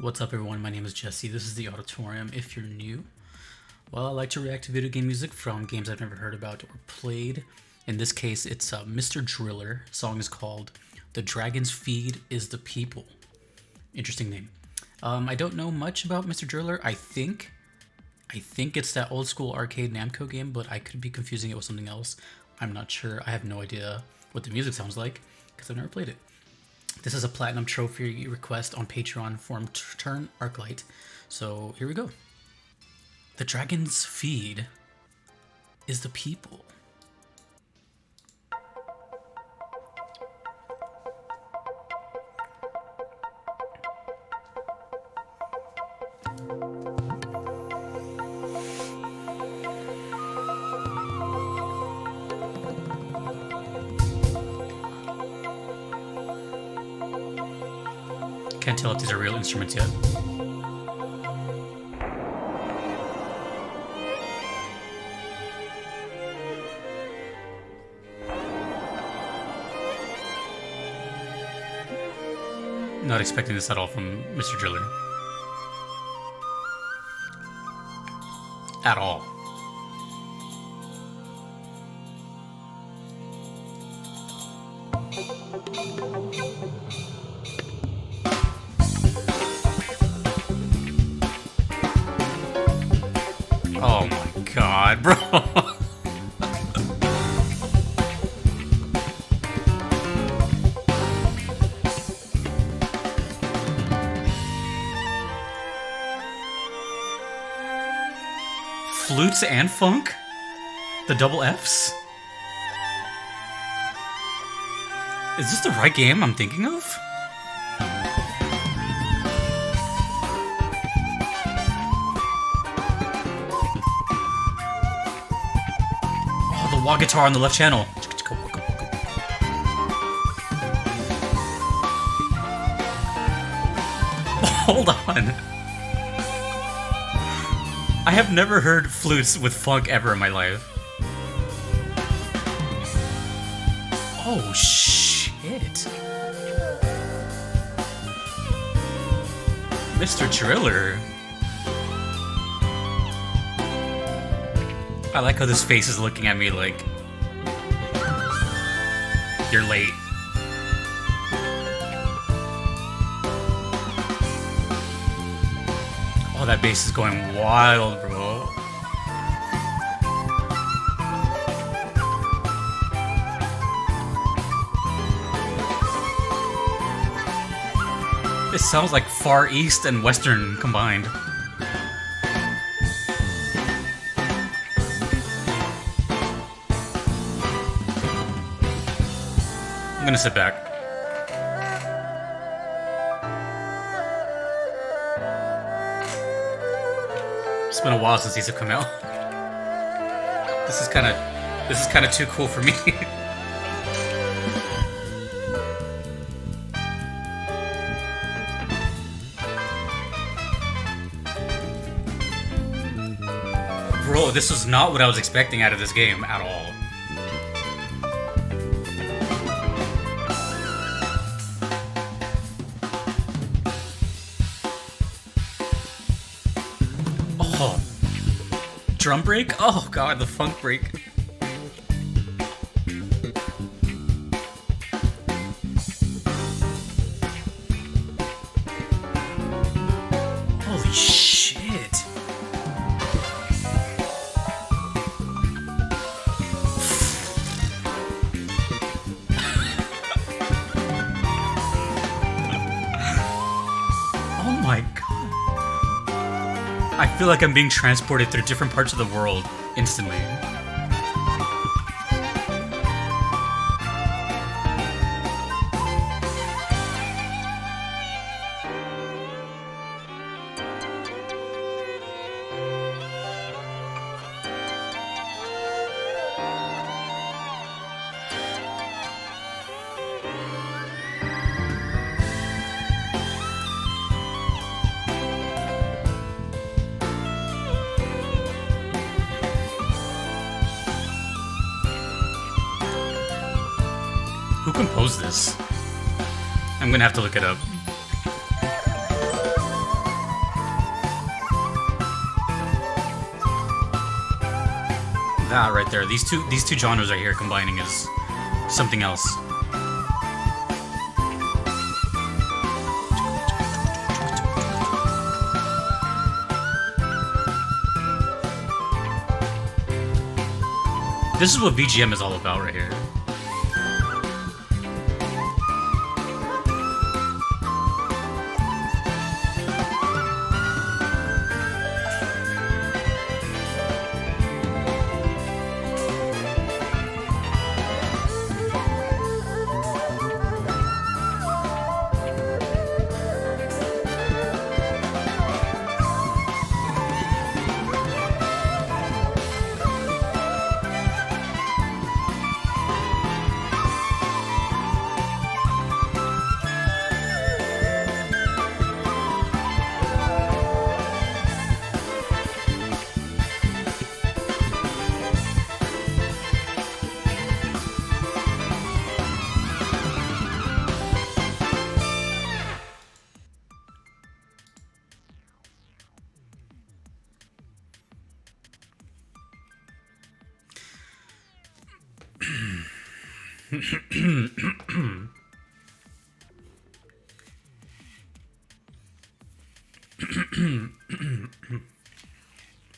What's up, everyone? My name is Jesse. This is the Auditorium. If you're new, well, I like to react to video game music from games I've never heard about or played. In this case, it's Mr. Driller. The song is called "The Dragon's Feed is the People." Interesting name. I don't know much about Mr. Driller. I think it's that old school arcade Namco game, but I could be confusing it with something else. I'm not sure. I have no idea what the music sounds like because I've never played it. This is a platinum trophy request on Patreon from Turn Arclight. So here we go. The Dragon's Feed is the people. Can't tell if these are real instruments yet. Not expecting this at all from Mr. Driller. At all. Oh my god, bro. Flutes and funk? The double Fs? Is this the right game I'm thinking of? Wah guitar on the left channel. Hold on. I have never heard flutes with funk ever in my life. Oh shit. Mr. Driller. I like how this face is looking at me like, you're late. Oh, that bass is going wild, bro. This sounds like Far East and Western combined. I'm gonna sit back. It's been a while since these have come out. This is kind of too cool for me. Bro, this was not what I was expecting out of this game at all. Oh, drum break? Oh god, the funk break. Holy shit. Oh my god. I feel like I'm being transported through different parts of the world instantly. Who composed this? I'm gonna have to look it up. That right there, these two genres right here combining is something else. This is what VGM is all about right here.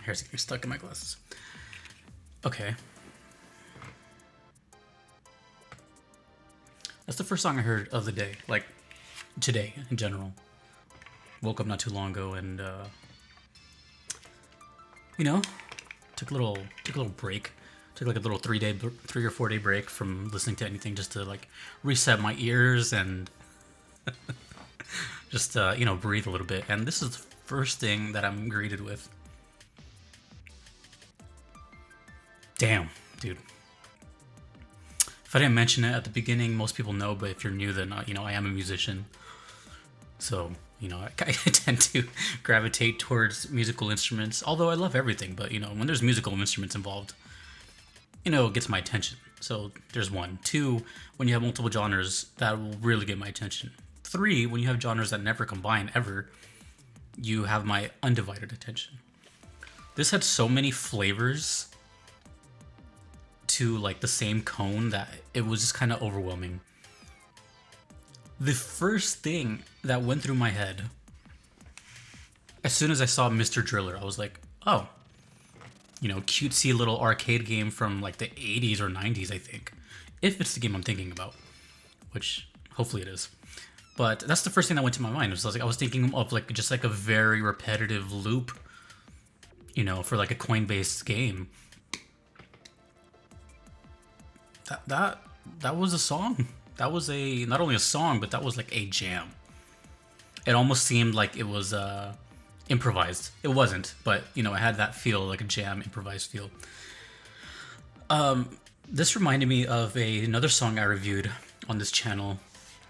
Hair's getting stuck in my glasses. Okay. That's the first song I heard of the day, like today in general. Woke up not too long ago and you know, took a little break. Took like a little 3 or 4 day break from listening to anything just to like reset my ears and just you know, breathe a little bit. And this is the first thing that I'm greeted with. Damn, dude. If I didn't mention it at the beginning, most people know, but if you're new, then you know, I am a musician. So, you know, I tend to gravitate towards musical instruments, although I love everything, but you know, when there's musical instruments involved, you know, it gets my attention. So there's 1. 2, when you have multiple genres, that will really get my attention. 3, when you have genres that never combine ever, you have my undivided attention. This had so many flavors to like the same cone that it was just kind of overwhelming. The first thing that went through my head as soon as I saw Mr. Driller, I was like, oh, you know, cutesy little arcade game from like the 80s or 90s, I think. If it's the game I'm thinking about, which hopefully it is. But that's the first thing that went to my mind. It was like I was thinking of like just like a very repetitive loop, you know, for like a coin-based game. That was a song. That was a not only a song, but that was like a jam. It almost seemed like it was improvised. It wasn't, but you know, it had that feel, like a jam, improvised feel. This reminded me of another song I reviewed on this channel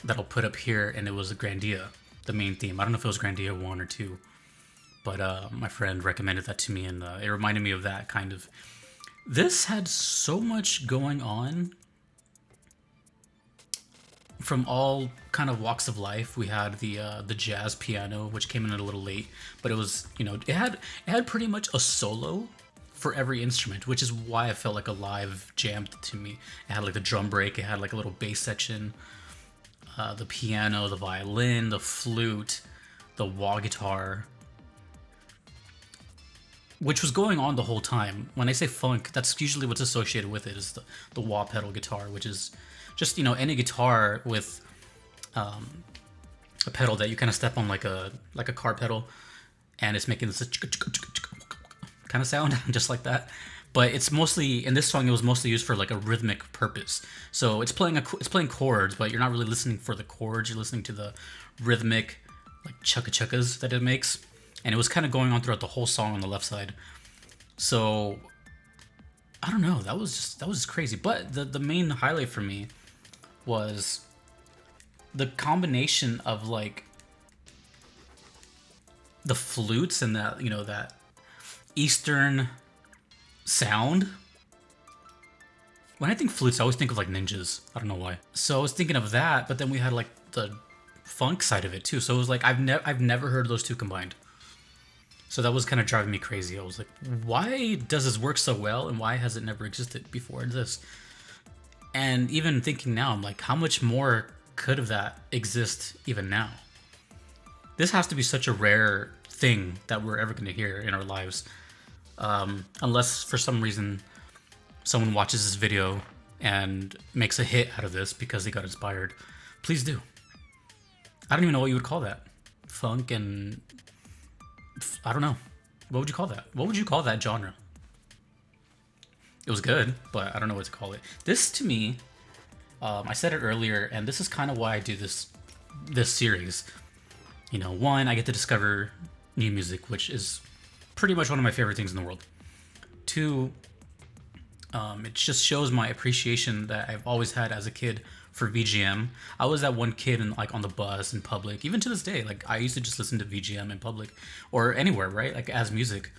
that I'll put up here, and it was Grandia, the main theme. I don't know if it was Grandia 1 or 2, but my friend recommended that to me, and it reminded me of that kind of. This had so much going on from all kind of walks of life. We had the jazz piano, which came in a little late, but it was, you know, it had pretty much a solo for every instrument, which is why I felt like a live jam to me. It had like the drum break, it had like a little bass section, the piano, the violin, the flute, the wah guitar, which was going on the whole time. When I say funk, that's usually what's associated with it, is the wah pedal guitar, which is just, you know, any guitar with a pedal that you kind of step on like a car pedal, and it's making this kind of sound, just like that. But it's mostly, in this song, it was mostly used for like a rhythmic purpose. So it's playing chords, but you're not really listening for the chords. You're listening to the rhythmic like chukka-chukkas that it makes. And it was kind of going on throughout the whole song on the left side. So I don't know, that was just crazy. But the main highlight for me was the combination of like the flutes and that, you know, that Eastern sound. When I think flutes, I always think of like ninjas. I don't know why. So I was thinking of that, but then we had like the funk side of it too. So it was like I've never heard those two combined. So that was kind of driving me crazy. I was like, why does this work so well, and why has it never existed before this? And even thinking now, I'm like, how much more could of that exist even now? This has to be such a rare thing that we're ever going to hear in our lives. Unless for some reason someone watches this video and makes a hit out of this because they got inspired. Please do. I don't even know what you would call that. Funk and... I don't know. What would you call that? What would you call that genre? It was good, but I don't know what to call it. This, to me, I said it earlier, and this is kind of why I do this series. You know, one, I get to discover new music, which is pretty much one of my favorite things in the world. Two, it just shows my appreciation that I've always had as a kid for VGM. I was that one kid like on the bus in public, even to this day. Like, I used to just listen to VGM in public or anywhere, right? Like, as music.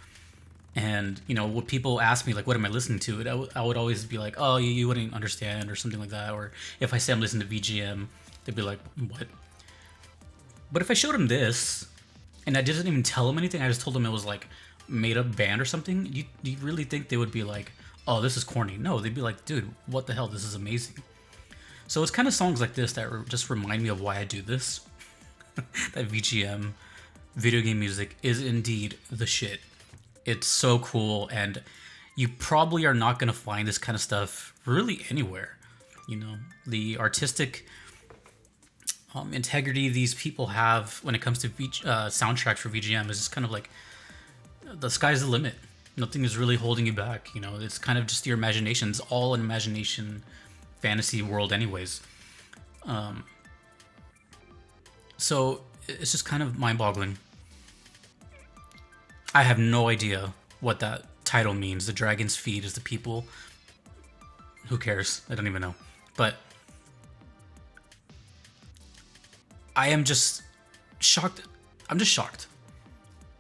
And, you know, when people ask me, like, what am I listening to? I would always be like, oh, you wouldn't understand, or something like that. Or if I say I'm listening to VGM, they'd be like, what? But if I showed them this, and I didn't even tell them anything, I just told them it was, like, made up band or something, you really think they would be like, oh, this is corny? No, they'd be like, dude, what the hell? This is amazing. So it's kind of songs like this that just remind me of why I do this. That VGM, video game music, is indeed the shit. It's so cool, and you probably are not going to find this kind of stuff really anywhere. You know, the artistic integrity these people have when it comes to soundtracks for VGM is just kind of like, the sky's the limit. Nothing is really holding you back. You know, it's kind of just your imagination. It's all an imagination fantasy world anyways. So it's just kind of mind-boggling. I have no idea what that title means. The dragon's feet is the people. Who cares? I don't even know. But I am just shocked. I'm just shocked.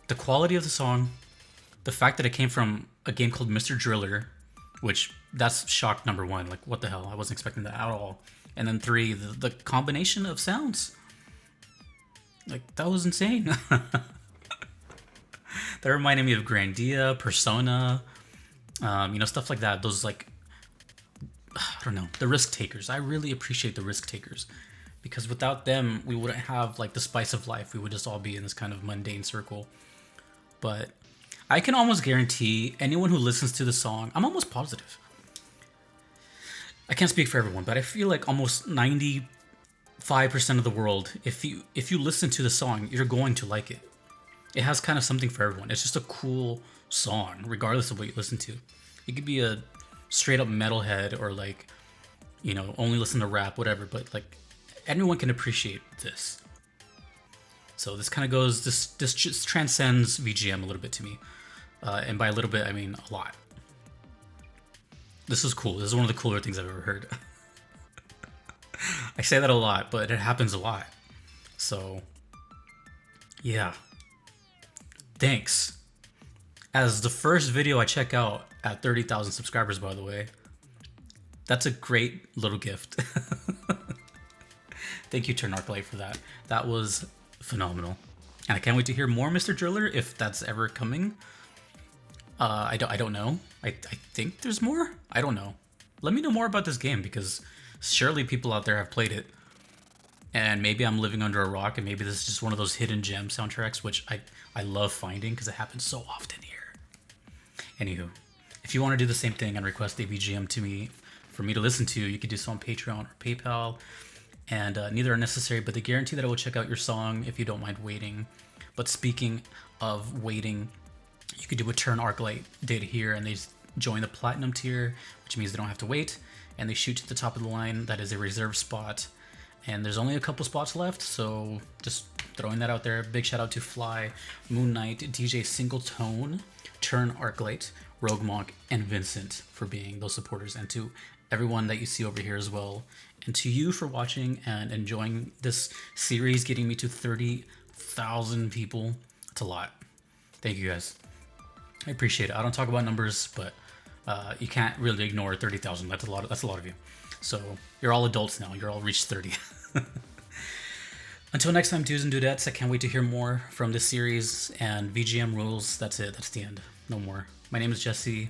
The quality of the song, the fact that it came from a game called Mr. Driller, which that's shock number one. Like, what the hell? I wasn't expecting that at all. And then three, the combination of sounds. Like, that was insane. That reminded me of Grandia, Persona, you know, stuff like that. Those, like, I don't know, the risk takers. I really appreciate the risk takers, because without them, we wouldn't have, like, the spice of life. We would just all be in this kind of mundane circle. But I can almost guarantee anyone who listens to the song, I'm almost positive. I can't speak for everyone, but I feel like almost 95% of the world, if you listen to the song, you're going to like it. It has kind of something for everyone. It's just a cool song, regardless of what you listen to. It could be a straight up metalhead, or, like, you know, only listen to rap, whatever, but, like, everyone can appreciate this. So this kind of goes, this just transcends VGM a little bit to me. And by a little bit, I mean a lot. This is cool. This is one of the cooler things I've ever heard. I say that a lot, but it happens a lot. So, yeah. Thanks. As the first video I check out at 30,000 subscribers, by the way. That's a great little gift. Thank you, Turn Arclight, for that. That was phenomenal. And I can't wait to hear more Mr. Driller, if that's ever coming. I don't know. I think there's more? I don't know. Let me know more about this game, because surely people out there have played it. And maybe I'm living under a rock, and maybe this is just one of those hidden gem soundtracks, which I love finding, because it happens so often here. Anywho, if you want to do the same thing and request a VGM to me for me to listen to, you can do so on Patreon or PayPal. And neither are necessary, but they guarantee that I will check out your song if you don't mind waiting. But speaking of waiting, you could do what Turn Arclight did here, and they join the Platinum tier, which means they don't have to wait, and they shoot to the top of the line. That is a reserved spot, and there's only a couple spots left, so just throwing that out there. Big shout out to Fly, Moon Knight, DJ Singletone, Turn Arclight, Rogue Monk, and Vincent for being those supporters, and to everyone that you see over here as well, and to you for watching and enjoying this series, getting me to 30,000 people. It's a lot. Thank you guys. I appreciate it. I don't talk about numbers, but you can't really ignore 30,000. That's a lot of you. So you're all adults now. You're all reached 30. Until next time, dudes and dudettes, I can't wait to hear more from this series. And VGM rules, that's it. That's the end. No more. My name is Jesse.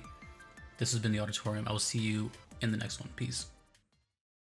This has been The Auditorium. I will see you in the next one. Peace.